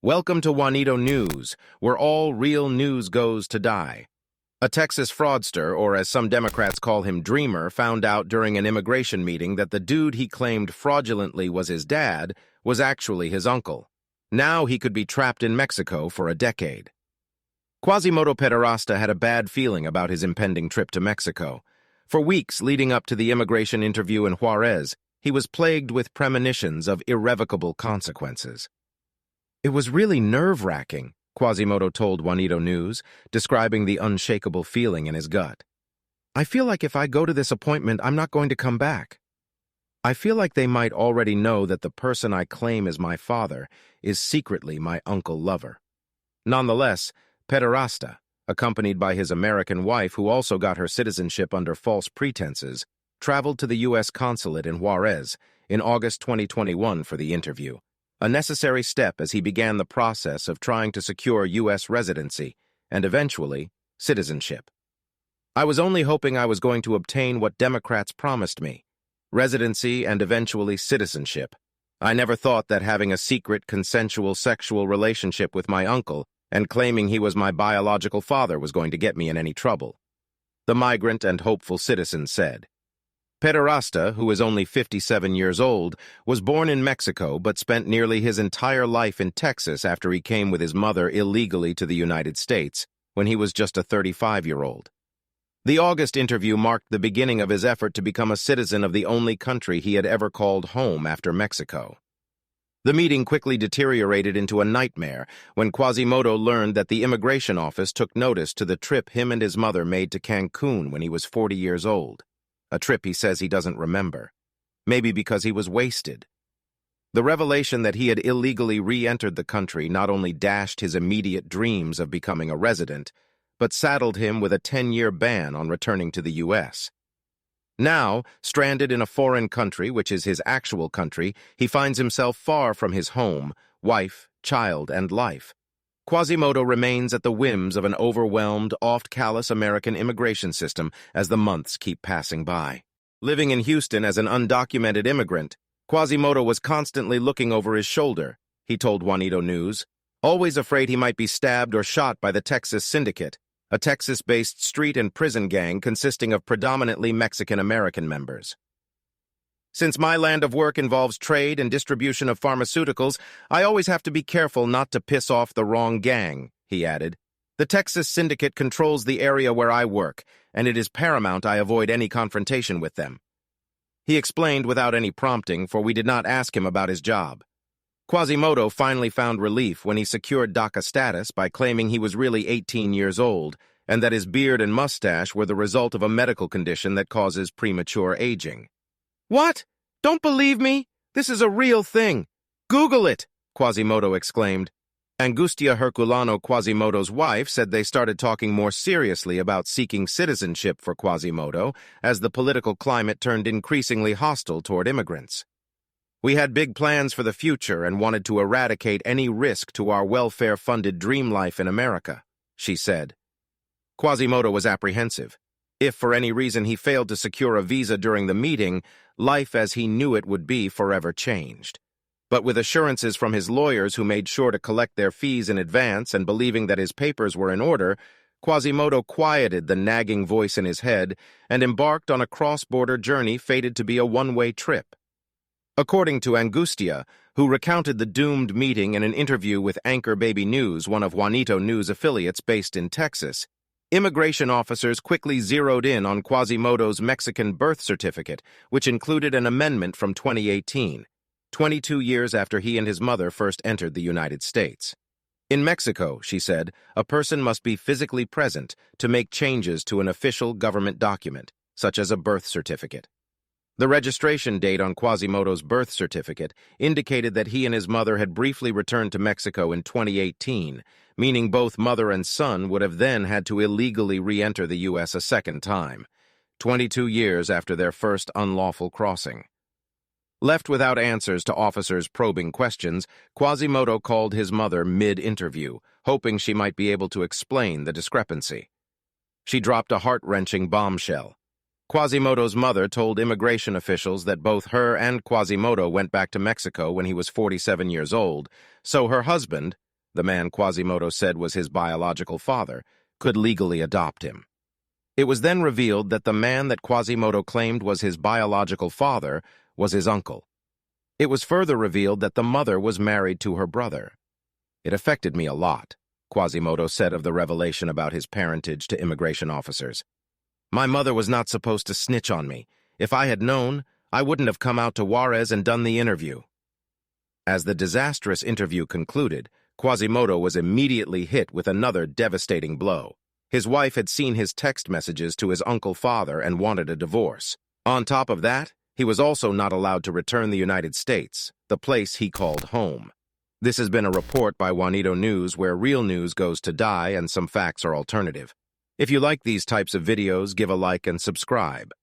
Welcome to Juanito News, where all real news goes to die. A Texas fraudster, or as some Democrats call him, dreamer, found out during an immigration meeting that the dude he claimed fraudulently was his dad was actually his uncle. Now he could be trapped in Mexico for a decade. Quasimodo Pederasta had a bad feeling about his impending trip to Mexico. For weeks leading up to the immigration interview in Juarez, he was plagued with premonitions of irrevocable consequences. It was really nerve-wracking, Quasimodo told Juanito News, describing the unshakable feeling in his gut. I feel like if I go to this appointment, I'm not going to come back. I feel like they might already know that the person I claim is my father is secretly my uncle lover. Nonetheless, Pederasta, accompanied by his American wife who also got her citizenship under false pretenses, traveled to the U.S. consulate in Juarez in August 2021 for the interview. A necessary step as he began the process of trying to secure U.S. residency and, eventually, citizenship. I was only hoping I was going to obtain what Democrats promised me, residency and eventually citizenship. I never thought that having a secret, consensual sexual relationship with my uncle and claiming he was my biological father was going to get me in any trouble, the migrant and hopeful citizen said. Pederasta, who is only 57 years old, was born in Mexico but spent nearly his entire life in Texas after he came with his mother illegally to the United States when he was just a 35-year-old. The August interview marked the beginning of his effort to become a citizen of the only country he had ever called home after Mexico. The meeting quickly deteriorated into a nightmare when Quasimodo learned that the immigration office took notice to the trip him and his mother made to Cancun when he was 40 years old. A trip he says he doesn't remember. Maybe because he was wasted. The revelation that he had illegally re-entered the country not only dashed his immediate dreams of becoming a resident, but saddled him with a 10-year ban on returning to the U.S. Now, stranded in a foreign country, which is his actual country, he finds himself far from his home, wife, child, and life. Quasimodo remains at the whims of an overwhelmed, oft-callous American immigration system as the months keep passing by. Living in Houston as an undocumented immigrant, Quasimodo was constantly looking over his shoulder, he told Juanito News, always afraid he might be stabbed or shot by the Texas Syndicate, a Texas-based street and prison gang consisting of predominantly Mexican-American members. Since my land of work involves trade and distribution of pharmaceuticals, I always have to be careful not to piss off the wrong gang, he added. The Texas Syndicate controls the area where I work, and it is paramount I avoid any confrontation with them. He explained without any prompting, for we did not ask him about his job. Quasimodo finally found relief when he secured DACA status by claiming he was really 18 years old, and that his beard and mustache were the result of a medical condition that causes premature aging. What? Don't believe me? This is a real thing. Google it, Quasimodo exclaimed. Angustia Herculano, Quasimodo's wife, said they started talking more seriously about seeking citizenship for Quasimodo as the political climate turned increasingly hostile toward immigrants. We had big plans for the future and wanted to eradicate any risk to our welfare-funded dream life in America, she said. Quasimodo was apprehensive. If for any reason he failed to secure a visa during the meeting, life as he knew it would be forever changed. But with assurances from his lawyers who made sure to collect their fees in advance and believing that his papers were in order, Quasimodo quieted the nagging voice in his head and embarked on a cross-border journey fated to be a one-way trip. According to Angustia, who recounted the doomed meeting in an interview with Anchor Baby News, one of Juanito News affiliates based in Texas, immigration officers quickly zeroed in on Quasimodo's Mexican birth certificate, which included an amendment from 2018, 22 years after he and his mother first entered the United States. In Mexico, she said, a person must be physically present to make changes to an official government document, such as a birth certificate. The registration date on Quasimodo's birth certificate indicated that he and his mother had briefly returned to Mexico in 2018, meaning both mother and son would have then had to illegally re-enter the U.S. a second time, 22 years after their first unlawful crossing. Left without answers to officers' probing questions, Quasimodo called his mother mid-interview, hoping she might be able to explain the discrepancy. She dropped a heart-wrenching bombshell. Quasimodo's mother told immigration officials that both her and Quasimodo went back to Mexico when he was 47 years old, so her husband, the man Quasimodo said was his biological father, could legally adopt him. It was then revealed that the man that Quasimodo claimed was his biological father was his uncle. It was further revealed that the mother was married to her brother. It affected me a lot, Quasimodo said of the revelation about his parentage to immigration officers. My mother was not supposed to snitch on me. If I had known, I wouldn't have come out to Juarez and done the interview. As the disastrous interview concluded, Quasimodo was immediately hit with another devastating blow. His wife had seen his text messages to his father and wanted a divorce. On top of that, he was also not allowed to return the United States, the place he called home. This has been a report by Juanito News, where real news goes to die and some facts are alternative. If you like these types of videos, give a like and subscribe.